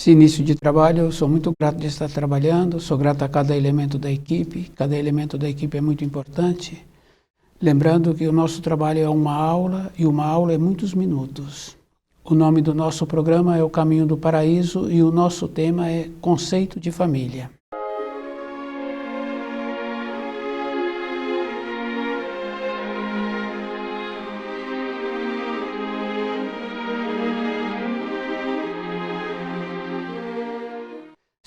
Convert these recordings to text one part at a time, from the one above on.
Nesse início de trabalho, eu sou muito grato de estar trabalhando, sou grato a cada elemento da equipe é muito importante. Lembrando que o nosso trabalho é uma aula, e uma aula é muitos minutos. O nome do nosso programa é O Caminho do Paraíso e o nosso tema é Conceito de Família.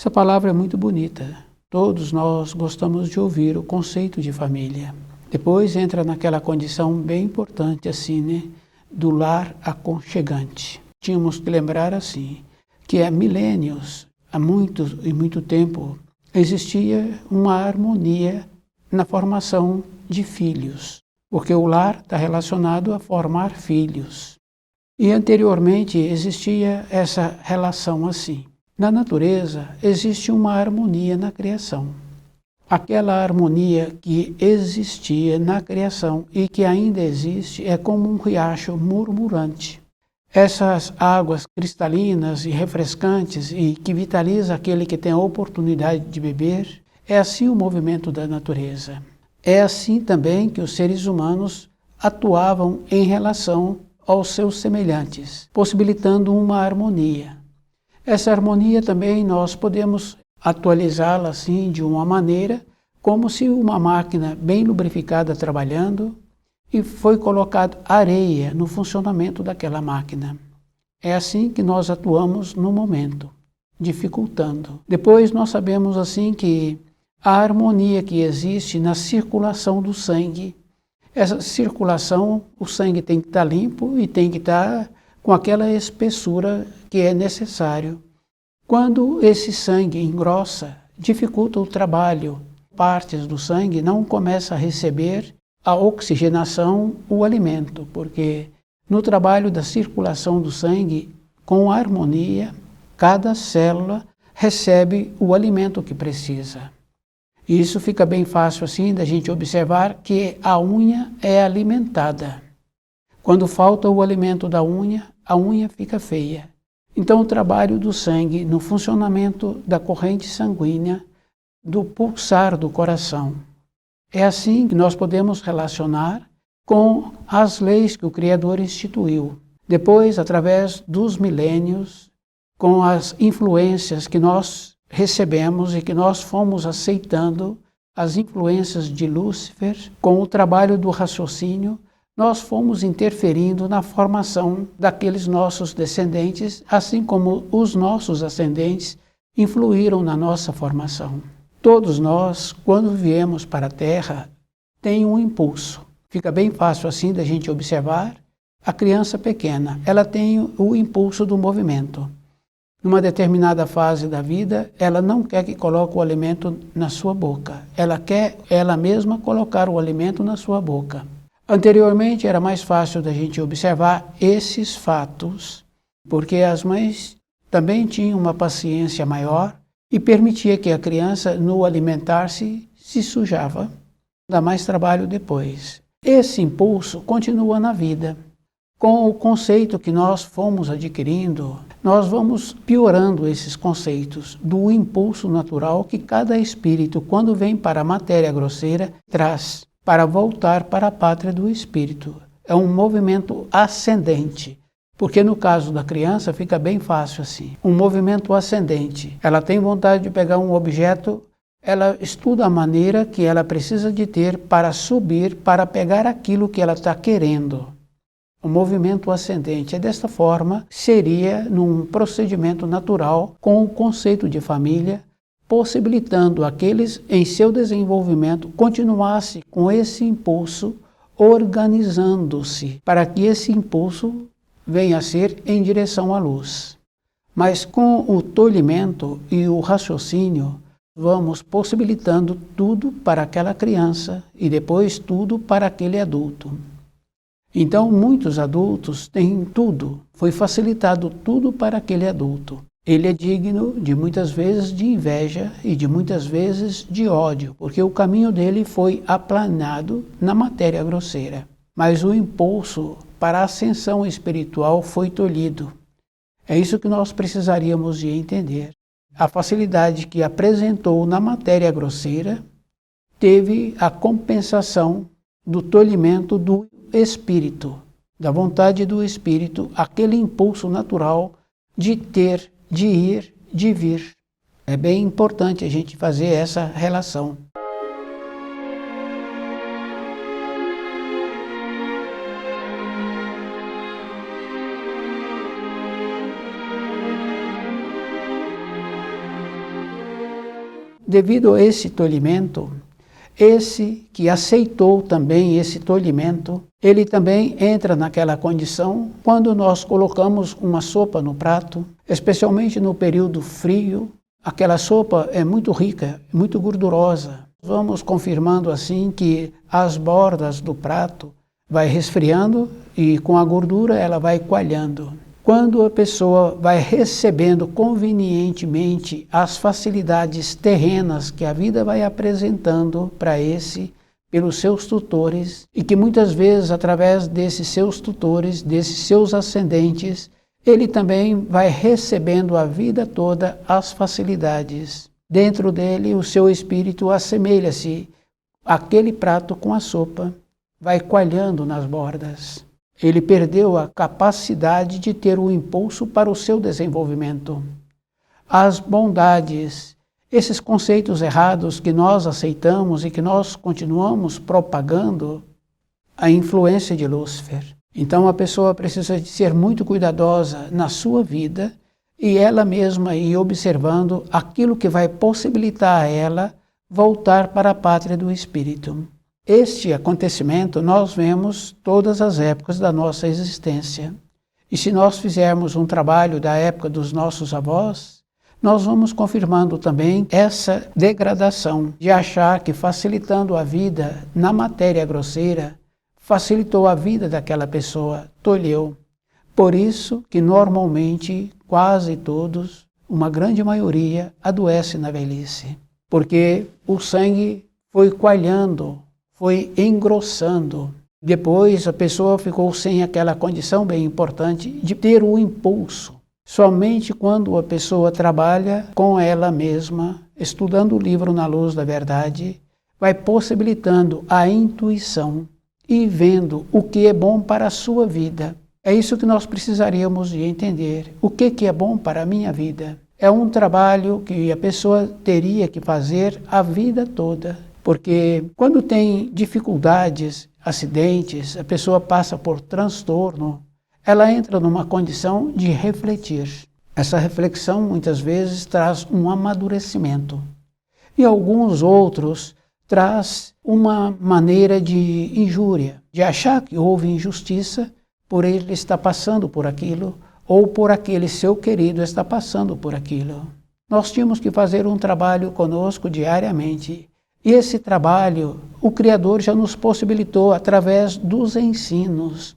Essa palavra é muito bonita. Todos nós gostamos de ouvir o conceito de família. Depois entra naquela condição bem importante assim, do lar aconchegante. Tínhamos que lembrar assim, que há milênios, há muito tempo, existia uma harmonia na formação de filhos, porque o lar está relacionado a formar filhos. E anteriormente existia essa relação assim. Na natureza existe uma harmonia na criação. Aquela harmonia que existia na criação e que ainda existe é como um riacho murmurante. Essas águas cristalinas e refrescantes e que vitaliza aquele que tem a oportunidade de beber, é assim o movimento da natureza. É assim também que os seres humanos atuavam em relação aos seus semelhantes, possibilitando uma harmonia. Essa harmonia também nós podemos atualizá-la assim de uma maneira como se uma máquina bem lubrificada trabalhando e foi colocado areia no funcionamento daquela máquina. É assim que nós atuamos no momento, dificultando. Depois nós sabemos assim que a harmonia que existe na circulação do sangue, essa circulação, o sangue tem que estar limpo e tem que estar com aquela espessura que é necessário. Quando esse sangue engrossa, dificulta o trabalho. Partes do sangue não começam a receber a oxigenação, o alimento, porque no trabalho da circulação do sangue, com harmonia, cada célula recebe o alimento que precisa. E isso fica bem fácil assim da gente observar que a unha é alimentada. Quando falta o alimento da unha, a unha fica feia. Então o trabalho do sangue no funcionamento da corrente sanguínea, do pulsar do coração. É assim que nós podemos relacionar com as leis que o Criador instituiu. Depois, através dos milênios, com as influências que nós recebemos e que nós fomos aceitando, as influências de Lúcifer, com o trabalho do raciocínio, nós fomos interferindo na formação daqueles nossos descendentes, assim como os nossos ascendentes influíram na nossa formação. Todos nós, quando viemos para a Terra, tem um impulso. Fica bem fácil assim da gente observar a criança pequena. Ela tem o impulso do movimento. Numa determinada fase da vida, ela não quer que coloque o alimento na sua boca. Ela quer ela mesma colocar o alimento na sua boca. Anteriormente era mais fácil da gente observar esses fatos, porque as mães também tinham uma paciência maior e permitia que a criança, no alimentar-se, se sujava. Dá mais trabalho depois. Esse impulso continua na vida. Com o conceito que nós fomos adquirindo, nós vamos piorando esses conceitos do impulso natural que cada espírito, quando vem para a matéria grosseira, traz para voltar para a pátria do espírito. É um movimento ascendente, porque no caso da criança fica bem fácil assim. Um movimento ascendente. Ela tem vontade de pegar um objeto, ela estuda a maneira que ela precisa de ter para subir, para pegar aquilo que ela está querendo. O movimento ascendente é desta forma, seria num procedimento natural com o conceito de família, possibilitando aqueles em seu desenvolvimento continuasse com esse impulso, organizando-se para que esse impulso venha a ser em direção à luz. Mas com o tolhimento e o raciocínio, vamos possibilitando tudo para aquela criança e depois tudo para aquele adulto. Então muitos adultos têm tudo, foi facilitado tudo para aquele adulto. Ele é digno de muitas vezes de inveja e de muitas vezes de ódio, porque o caminho dele foi aplanado na matéria grosseira. Mas o impulso para a ascensão espiritual foi tolhido. É isso que nós precisaríamos de entender. A facilidade que apresentou na matéria grosseira teve a compensação do tolhimento do espírito, da vontade do espírito, aquele impulso natural de ter, de ir, de vir. É bem importante a gente fazer essa relação. Devido a esse tolhimento, esse que aceitou também esse tolhimento, ele também entra naquela condição quando nós colocamos uma sopa no prato, especialmente no período frio. Aquela sopa é muito rica, muito gordurosa. Vamos confirmando assim que as bordas do prato vai resfriando e com a gordura ela vai coalhando. Quando a pessoa vai recebendo convenientemente as facilidades terrenas que a vida vai apresentando para pelos seus tutores, e que muitas vezes, através desses seus tutores, desses seus ascendentes, ele também vai recebendo a vida toda as facilidades. Dentro dele, o seu espírito assemelha-se àquele prato com a sopa, vai coalhando nas bordas. Ele perdeu a capacidade de ter o impulso para o seu desenvolvimento. As bondades, esses conceitos errados que nós aceitamos e que nós continuamos propagando, a influência de Lúcifer. Então a pessoa precisa de ser muito cuidadosa na sua vida e ela mesma ir observando aquilo que vai possibilitar a ela voltar para a pátria do espírito. Este acontecimento nós vemos todas as épocas da nossa existência. E se nós fizermos um trabalho da época dos nossos avós, nós vamos confirmando também essa degradação de achar que facilitando a vida na matéria grosseira, facilitou a vida daquela pessoa, tolheu. Por isso que normalmente quase todos, uma grande maioria, adoece na velhice. Porque o sangue foi coalhando, foi engrossando. Depois a pessoa ficou sem aquela condição bem importante de ter o impulso. Somente quando a pessoa trabalha com ela mesma, estudando o livro Na Luz da Verdade, vai possibilitando a intuição e vendo o que é bom para a sua vida. É isso que nós precisaríamos de entender. O que é bom para a minha vida? É um trabalho que a pessoa teria que fazer a vida toda. Porque quando tem dificuldades, acidentes, a pessoa passa por transtorno, ela entra numa condição de refletir. Essa reflexão muitas vezes traz um amadurecimento. E alguns outros traz uma maneira de injúria, de achar que houve injustiça por ele estar passando por aquilo, ou por aquele seu querido estar passando por aquilo. Nós tínhamos que fazer um trabalho conosco diariamente. E esse trabalho, o Criador já nos possibilitou através dos ensinos,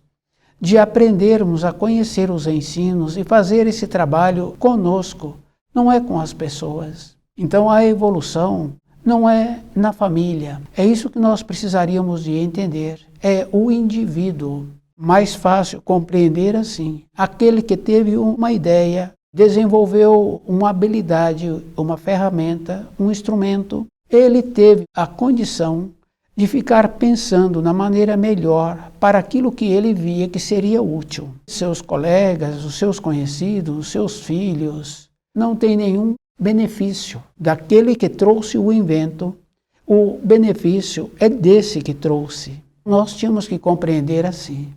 de aprendermos a conhecer os ensinos e fazer esse trabalho conosco, não é com as pessoas. Então a evolução não é na família. É isso que nós precisaríamos de entender. É o indivíduo. Mais fácil compreender assim. Aquele que teve uma ideia, desenvolveu uma habilidade, uma ferramenta, um instrumento, ele teve a condição de ficar pensando na maneira melhor para aquilo que ele via que seria útil. Seus colegas, os seus conhecidos, os seus filhos, não têm nenhum benefício daquele que trouxe o invento. O benefício é desse que trouxe. Nós tínhamos que compreender assim.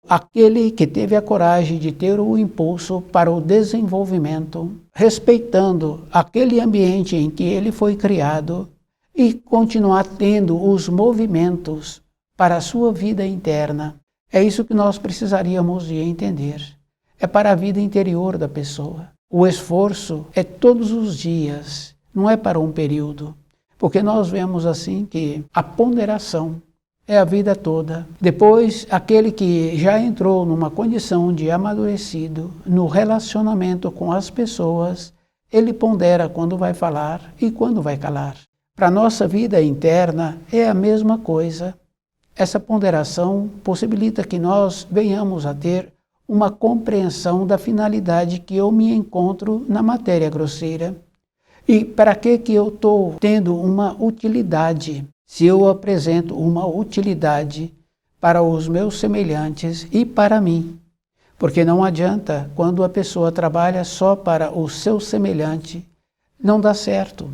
Aquele que teve a coragem de ter o impulso para o desenvolvimento, respeitando aquele ambiente em que ele foi criado e continuar tendo os movimentos para a sua vida interna. É isso que nós precisaríamos de entender. É para a vida interior da pessoa. O esforço é todos os dias, não é para um período. Porque nós vemos assim que a ponderação é a vida toda. Depois, aquele que já entrou numa condição de amadurecido no relacionamento com as pessoas, ele pondera quando vai falar e quando vai calar. Para a nossa vida interna é a mesma coisa. Essa ponderação possibilita que nós venhamos a ter uma compreensão da finalidade que eu me encontro na matéria grosseira. E para que eu estou tendo uma utilidade? Se eu apresento uma utilidade para os meus semelhantes e para mim. Porque não adianta, quando a pessoa trabalha só para o seu semelhante, não dá certo.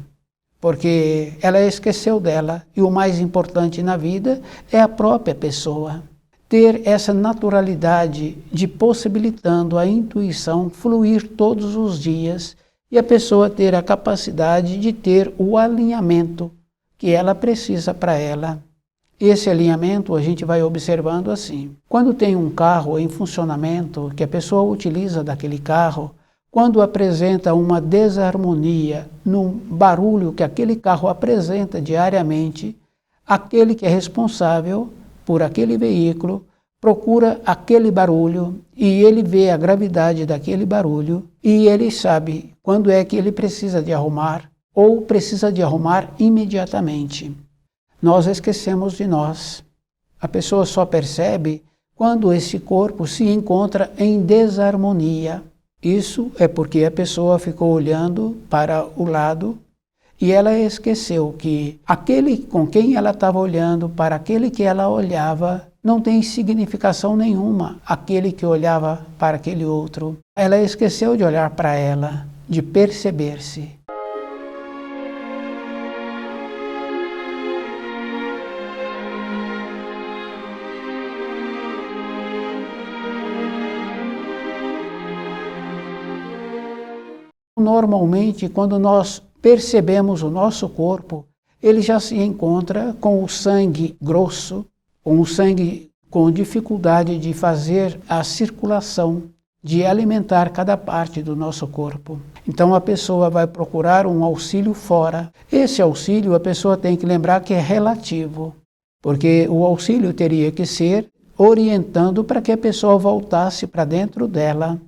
Porque ela esqueceu dela e o mais importante na vida é a própria pessoa. Ter essa naturalidade de possibilitando a intuição fluir todos os dias e a pessoa ter a capacidade de ter o alinhamento que ela precisa para ela. Esse alinhamento a gente vai observando assim. Quando tem um carro em funcionamento, que a pessoa utiliza daquele carro, quando apresenta uma desarmonia no barulho que aquele carro apresenta diariamente, aquele que é responsável por aquele veículo procura aquele barulho e ele vê a gravidade daquele barulho e ele sabe quando é que ele precisa de arrumar ou precisa de arrumar imediatamente. Nós esquecemos de nós. A pessoa só percebe quando esse corpo se encontra em desarmonia. Isso é porque a pessoa ficou olhando para o lado e ela esqueceu que aquele com quem ela estava olhando, para aquele que ela olhava, não tem significação nenhuma, aquele que olhava para aquele outro. Ela esqueceu de olhar para ela, de perceber-se. Normalmente, quando nós percebemos o nosso corpo, ele já se encontra com o sangue grosso, com o sangue com dificuldade de fazer a circulação, de alimentar cada parte do nosso corpo. Então a pessoa vai procurar um auxílio fora. Esse auxílio a pessoa tem que lembrar que é relativo, porque o auxílio teria que ser orientando para que a pessoa voltasse para dentro dela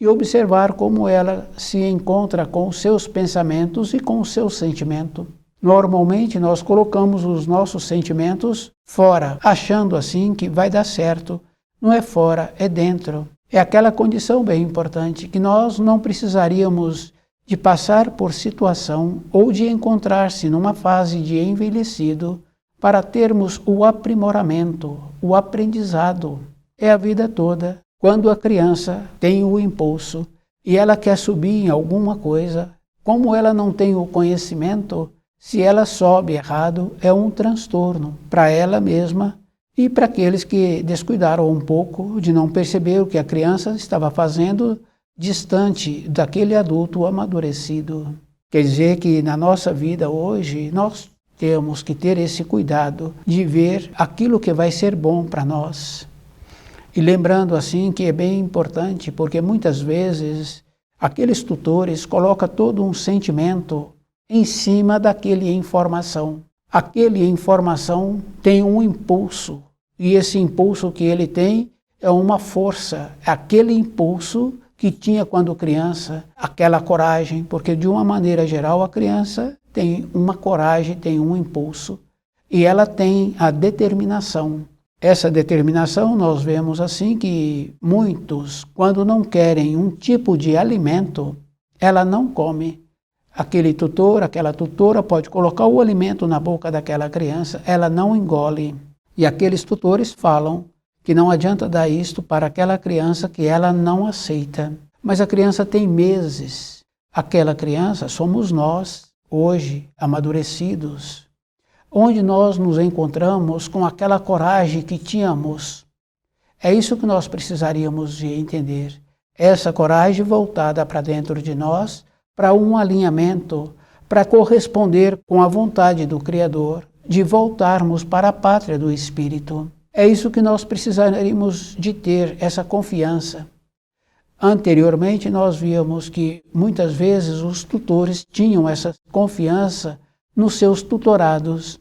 e observar como ela se encontra com os seus pensamentos e com o seu sentimento. Normalmente nós colocamos os nossos sentimentos fora, achando assim que vai dar certo. Não é fora, é dentro. É aquela condição bem importante que nós não precisaríamos de passar por situação ou de encontrar-se numa fase de envelhecido para termos o aprimoramento, o aprendizado. É a vida toda. Quando a criança tem o impulso e ela quer subir em alguma coisa, como ela não tem o conhecimento, se ela sobe errado, é um transtorno para ela mesma e para aqueles que descuidaram um pouco de não perceber o que a criança estava fazendo distante daquele adulto amadurecido. Quer dizer que na nossa vida hoje, nós temos que ter esse cuidado de ver aquilo que vai ser bom para nós. E lembrando assim que é bem importante, porque muitas vezes aqueles tutores colocam todo um sentimento em cima daquele informação. Aquele informação tem um impulso, e esse impulso que ele tem é uma força, é aquele impulso que tinha quando criança, aquela coragem, porque de uma maneira geral a criança tem uma coragem, tem um impulso, e ela tem a determinação. Essa determinação nós vemos assim que muitos, quando não querem um tipo de alimento, ela não come. Aquele tutor, aquela tutora pode colocar o alimento na boca daquela criança, ela não engole. E aqueles tutores falam que não adianta dar isto para aquela criança que ela não aceita. Mas a criança tem meses. Aquela criança somos nós, hoje, amadurecidos, onde nós nos encontramos com aquela coragem que tínhamos. É isso que nós precisaríamos de entender. Essa coragem voltada para dentro de nós, para um alinhamento, para corresponder com a vontade do Criador, de voltarmos para a pátria do Espírito. É isso que nós precisaríamos de ter, essa confiança. Anteriormente nós víamos que muitas vezes os tutores tinham essa confiança nos seus tutorados,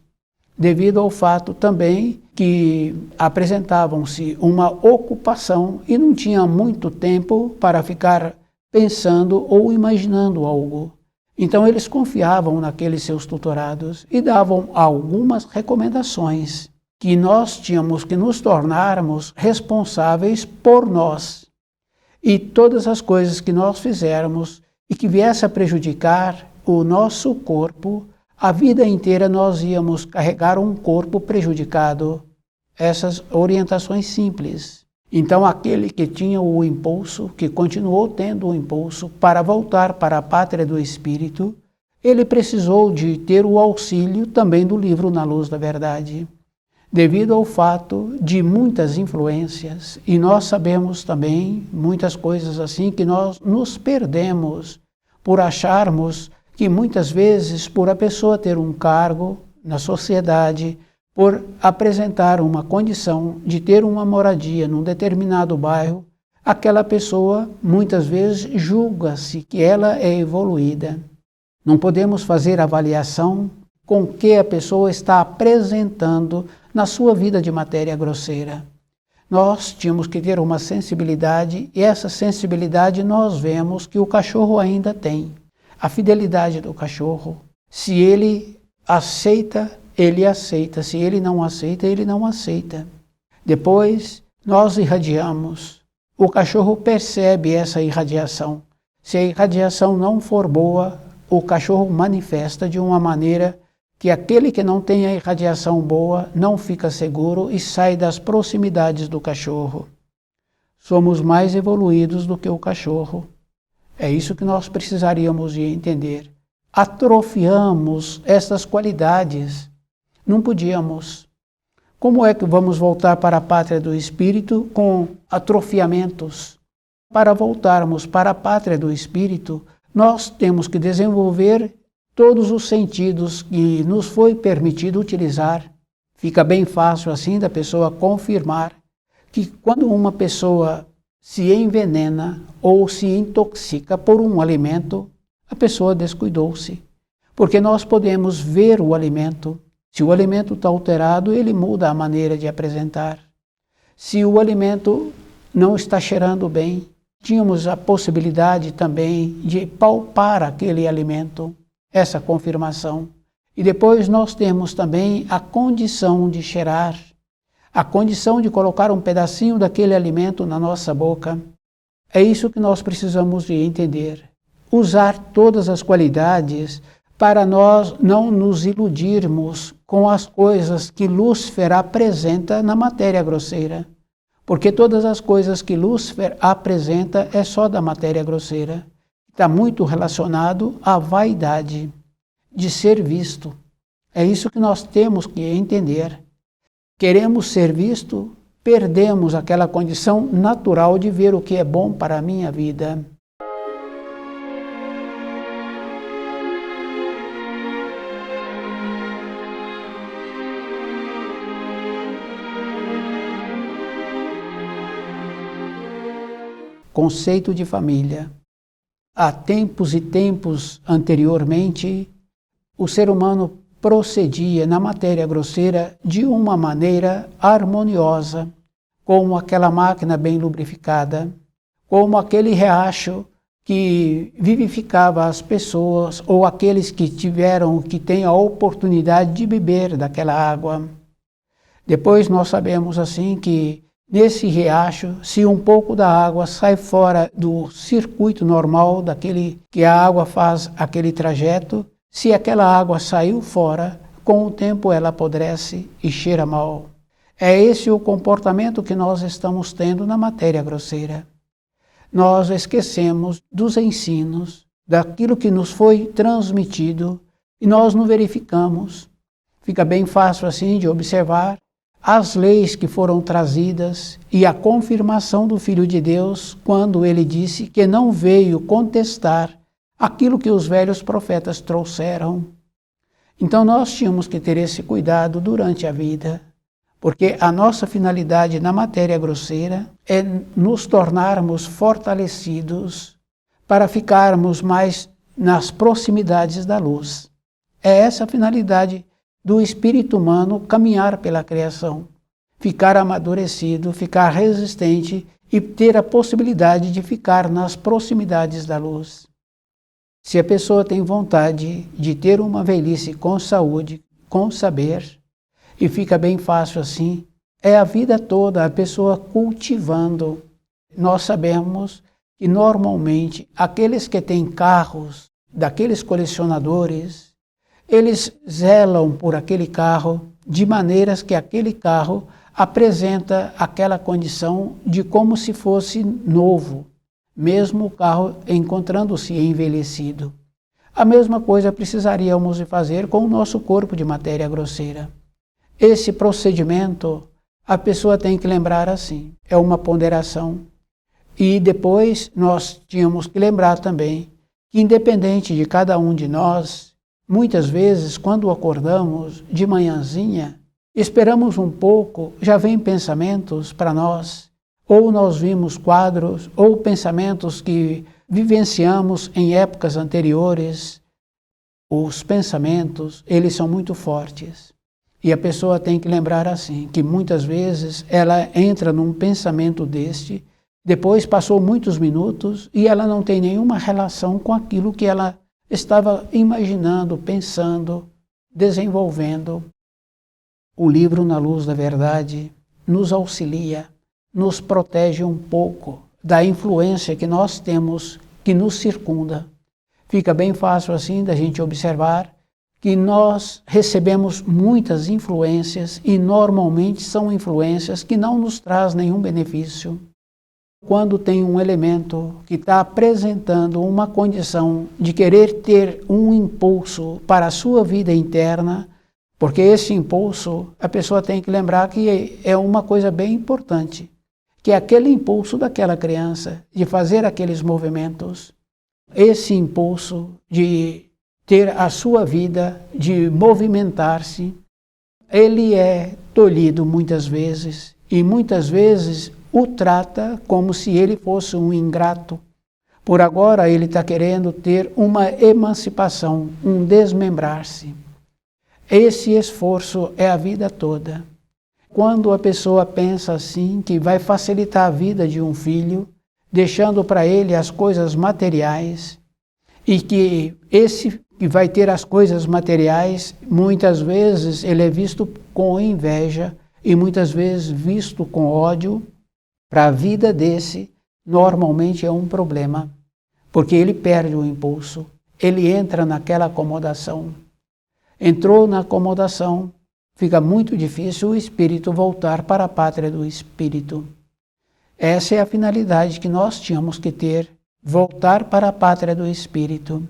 devido ao fato também que apresentavam-se uma ocupação e não tinha muito tempo para ficar pensando ou imaginando algo. Então eles confiavam naqueles seus tutorados e davam algumas recomendações que nós tínhamos que nos tornarmos responsáveis por nós. e todas as coisas que nós fizermos e que viesse a prejudicar o nosso corpo, a vida inteira nós íamos carregar um corpo prejudicado. Essas orientações simples. Então, aquele que tinha o impulso, que continuou tendo o impulso para voltar para a pátria do Espírito, ele precisou de ter o auxílio também do livro Na Luz da Verdade, devido ao fato de muitas influências, e nós sabemos também muitas coisas assim que nós nos perdemos por acharmos que muitas vezes por a pessoa ter um cargo na sociedade, por apresentar uma condição de ter uma moradia num determinado bairro, aquela pessoa muitas vezes julga-se que ela é evoluída. Não podemos fazer avaliação com o que a pessoa está apresentando na sua vida de matéria grosseira. Nós tínhamos que ter uma sensibilidade, e essa sensibilidade nós vemos que o cachorro ainda tem. A fidelidade do cachorro, se ele aceita, ele aceita. Se ele não aceita, ele não aceita. Depois, nós irradiamos. O cachorro percebe essa irradiação. Se a irradiação não for boa, o cachorro manifesta de uma maneira que aquele que não tem a irradiação boa não fica seguro e sai das proximidades do cachorro. Somos mais evoluídos do que o cachorro. É isso que nós precisaríamos de entender. Atrofiamos essas qualidades. Não podíamos. Como é que vamos voltar para a pátria do Espírito com atrofiamentos? Para voltarmos para a pátria do Espírito, nós temos que desenvolver todos os sentidos que nos foi permitido utilizar. Fica bem fácil assim da pessoa confirmar que quando uma pessoa se envenena ou se intoxica por um alimento, a pessoa descuidou-se. Porque nós podemos ver o alimento. Se o alimento está alterado, ele muda a maneira de apresentar. Se o alimento não está cheirando bem, tínhamos a possibilidade também de palpar aquele alimento, essa confirmação. E depois nós temos também a condição de cheirar, a condição de colocar um pedacinho daquele alimento na nossa boca. É isso que nós precisamos de entender. Usar todas as qualidades para nós não nos iludirmos com as coisas que Lúcifer apresenta na matéria grosseira. Porque todas as coisas que Lúcifer apresenta é só da matéria grosseira. Está muito relacionado à vaidade de ser visto. É isso que nós temos que entender. Queremos ser visto, perdemos aquela condição natural de ver o que é bom para a minha vida. Conceito de família. Há tempos e tempos anteriormente, o ser humano procedia na matéria grosseira de uma maneira harmoniosa, como aquela máquina bem lubrificada, como aquele riacho que vivificava as pessoas ou aqueles que têm a oportunidade de beber daquela água. Depois nós sabemos assim que nesse riacho, se um pouco da água sai fora do circuito normal daquele que a água faz aquele trajeto, se aquela água saiu fora, com o tempo ela apodrece e cheira mal. É esse o comportamento que nós estamos tendo na matéria grosseira. Nós esquecemos dos ensinos, daquilo que nos foi transmitido, e nós não verificamos. Fica bem fácil assim de observar as leis que foram trazidas e a confirmação do Filho de Deus quando ele disse que não veio contestar aquilo que os velhos profetas trouxeram. Então nós tínhamos que ter esse cuidado durante a vida, porque a nossa finalidade na matéria grosseira é nos tornarmos fortalecidos para ficarmos mais nas proximidades da luz. É essa a finalidade do espírito humano caminhar pela criação, ficar amadurecido, ficar resistente e ter a possibilidade de ficar nas proximidades da luz. Se a pessoa tem vontade de ter uma velhice com saúde, com saber, e fica bem fácil assim, é a vida toda a pessoa cultivando. Nós sabemos que normalmente aqueles que têm carros, daqueles colecionadores, eles zelam por aquele carro de maneiras que aquele carro apresenta aquela condição de como se fosse novo, mesmo o carro encontrando-se envelhecido. A mesma coisa precisaríamos de fazer com o nosso corpo de matéria grosseira. Esse procedimento, a pessoa tem que lembrar assim, é uma ponderação. E depois nós tínhamos que lembrar também que, independente de cada um de nós, muitas vezes, quando acordamos de manhãzinha, esperamos um pouco, já vem pensamentos para nós, ou nós vimos quadros, ou pensamentos que vivenciamos em épocas anteriores. Os pensamentos, eles são muito fortes. E a pessoa tem que lembrar assim, que muitas vezes ela entra num pensamento deste, depois passou muitos minutos e ela não tem nenhuma relação com aquilo que ela estava imaginando, pensando, desenvolvendo. O livro Na Luz da Verdade nos auxilia, nos protege um pouco da influência que nós temos, que nos circunda. Fica bem fácil assim da gente observar que nós recebemos muitas influências e normalmente são influências que não nos traz nenhum benefício. Quando tem um elemento que está apresentando uma condição de querer ter um impulso para a sua vida interna, porque esse impulso, a pessoa tem que lembrar que é uma coisa bem importante, que é aquele impulso daquela criança de fazer aqueles movimentos, esse impulso de ter a sua vida, de movimentar-se, ele é tolhido muitas vezes e muitas vezes o trata como se ele fosse um ingrato. Por agora ele está querendo ter uma emancipação, um desmembrar-se. Esse esforço é a vida toda. Quando a pessoa pensa assim, que vai facilitar a vida de um filho, deixando para ele as coisas materiais, e que esse que vai ter as coisas materiais, muitas vezes ele é visto com inveja e muitas vezes visto com ódio, para a vida desse, normalmente é um problema, porque ele perde o impulso, ele entra naquela acomodação. Entrou na acomodação, fica muito difícil o espírito voltar para a pátria do espírito. Essa é a finalidade que nós tínhamos que ter, voltar para a pátria do espírito.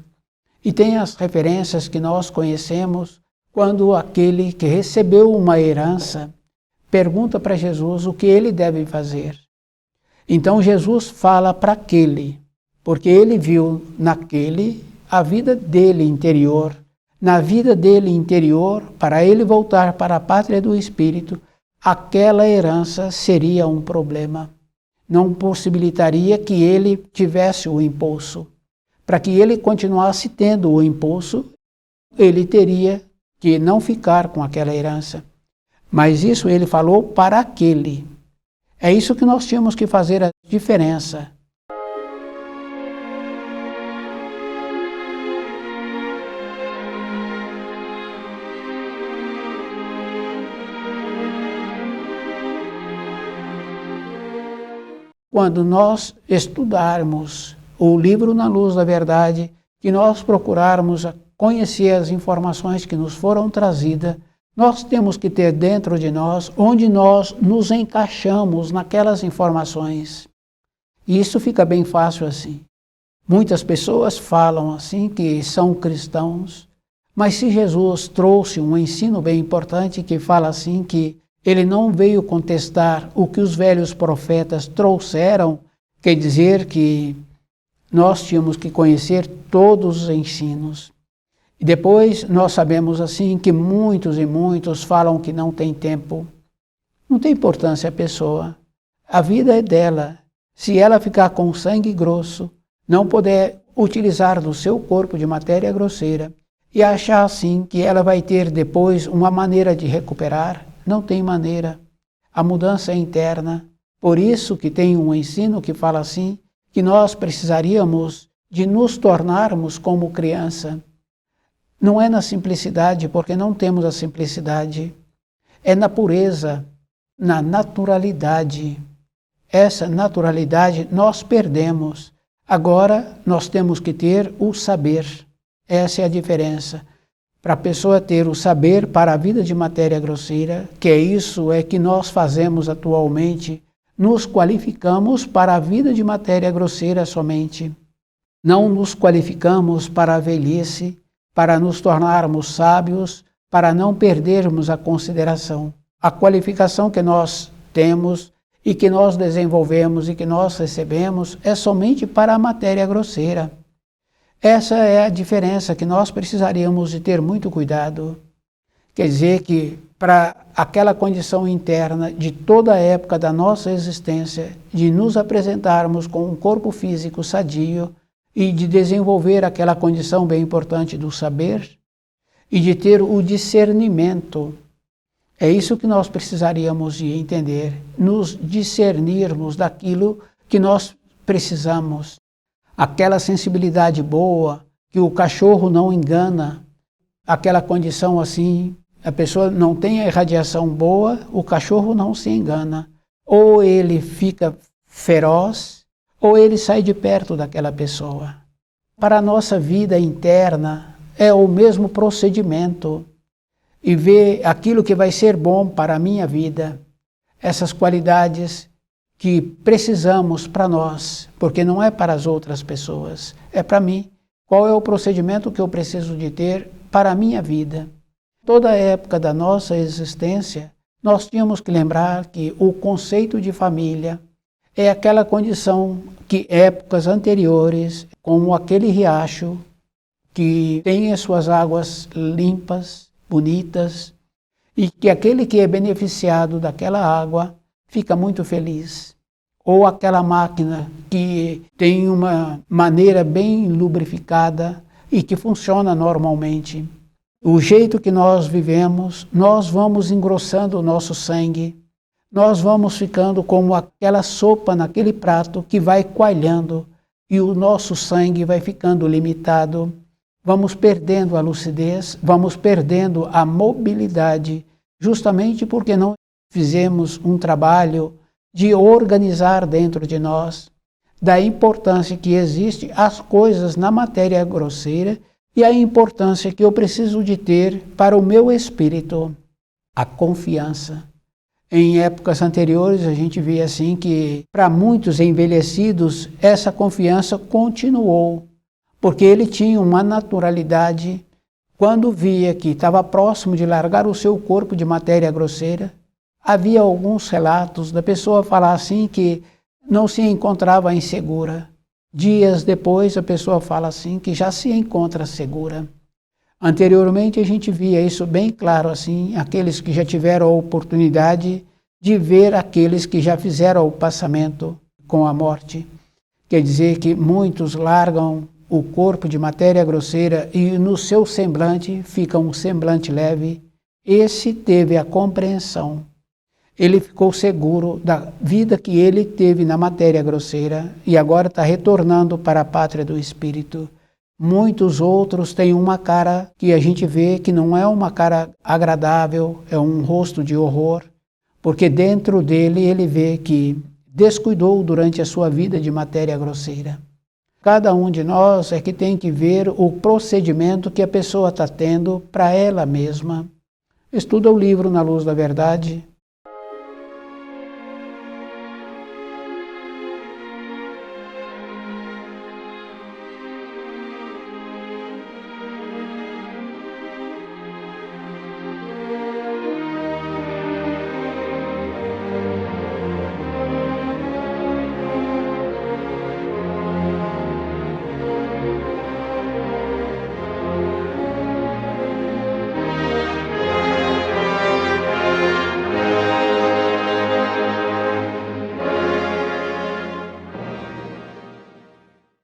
E tem as referências que nós conhecemos, quando aquele que recebeu uma herança pergunta para Jesus o que ele deve fazer. Então Jesus fala para aquele, porque ele viu naquele a vida dele interior. Na vida dele interior, para ele voltar para a pátria do espírito, aquela herança seria um problema. Não possibilitaria que ele tivesse o impulso. Para que ele continuasse tendo o impulso, ele teria que não ficar com aquela herança. Mas isso ele falou para aquele. É isso que nós tínhamos que fazer a diferença. Quando nós estudarmos o livro Na Luz da Verdade, que nós procurarmos conhecer as informações que nos foram trazidas, nós temos que ter dentro de nós onde nós nos encaixamos naquelas informações. E isso fica bem fácil assim. Muitas pessoas falam assim que são cristãos, mas se Jesus trouxe um ensino bem importante que fala assim que ele não veio contestar o que os velhos profetas trouxeram, quer dizer que nós tínhamos que conhecer todos os ensinos. E depois nós sabemos assim que muitos e muitos falam que não tem tempo. Não tem importância a pessoa. A vida é dela. Se ela ficar com sangue grosso, não puder utilizar do seu corpo de matéria grosseira e achar assim que ela vai ter depois uma maneira de recuperar, não tem maneira. A mudança é interna. Por isso que tem um ensino que fala assim, que nós precisaríamos de nos tornarmos como criança. Não é na simplicidade, porque não temos a simplicidade. É na pureza, na naturalidade. Essa naturalidade nós perdemos. Agora nós temos que ter o saber. Essa é a diferença. Para a pessoa ter o saber para a vida de matéria grosseira, que é isso que nós fazemos atualmente, nos qualificamos para a vida de matéria grosseira somente. Não nos qualificamos para a velhice, para nos tornarmos sábios, para não perdermos a consideração. A qualificação que nós temos e que nós desenvolvemos e que nós recebemos é somente para a matéria grosseira. Essa é a diferença que nós precisaríamos de ter muito cuidado. Quer dizer que para aquela condição interna de toda a época da nossa existência, de nos apresentarmos com um corpo físico sadio e de desenvolver aquela condição bem importante do saber e de ter o discernimento. É isso que nós precisaríamos de entender, nos discernirmos daquilo que nós precisamos. Aquela sensibilidade boa, que o cachorro não engana, aquela condição assim, a pessoa não tem a irradiação boa, o cachorro não se engana. Ou ele fica feroz, ou ele sai de perto daquela pessoa. Para a nossa vida interna, é o mesmo procedimento. E ver aquilo que vai ser bom para a minha vida, essas qualidades que precisamos para nós, porque não é para as outras pessoas, é para mim. Qual é o procedimento que eu preciso de ter para a minha vida? Toda a época da nossa existência, nós tínhamos que lembrar que o conceito de família é aquela condição que épocas anteriores, como aquele riacho, que tem as suas águas limpas, bonitas, e que aquele que é beneficiado daquela água fica muito feliz. Ou aquela máquina que tem uma maneira bem lubrificada e que funciona normalmente. O jeito que nós vivemos, nós vamos engrossando o nosso sangue, nós vamos ficando como aquela sopa naquele prato que vai coalhando e o nosso sangue vai ficando limitado. Vamos perdendo a lucidez, vamos perdendo a mobilidade, justamente porque não fizemos um trabalho de organizar dentro de nós, da importância que existe as coisas na matéria grosseira e a importância que eu preciso de ter para o meu espírito, a confiança. Em épocas anteriores a gente via assim que para muitos envelhecidos essa confiança continuou, porque ele tinha uma naturalidade, quando via que estava próximo de largar o seu corpo de matéria grosseira. Havia alguns relatos da pessoa falar assim que não se encontrava insegura. Dias depois a pessoa fala assim que já se encontra segura. Anteriormente a gente via isso bem claro assim, aqueles que já tiveram a oportunidade de ver aqueles que já fizeram o passamento com a morte. Quer dizer que muitos largam o corpo de matéria grosseira e no seu semblante fica um semblante leve. Esse teve a compreensão. Ele ficou seguro da vida que ele teve na matéria grosseira e agora está retornando para a pátria do Espírito. Muitos outros têm uma cara que a gente vê que não é uma cara agradável, é um rosto de horror, porque dentro dele ele vê que descuidou durante a sua vida de matéria grosseira. Cada um de nós é que tem que ver o procedimento que a pessoa está tendo para ela mesma. Estuda o livro Na Luz da Verdade,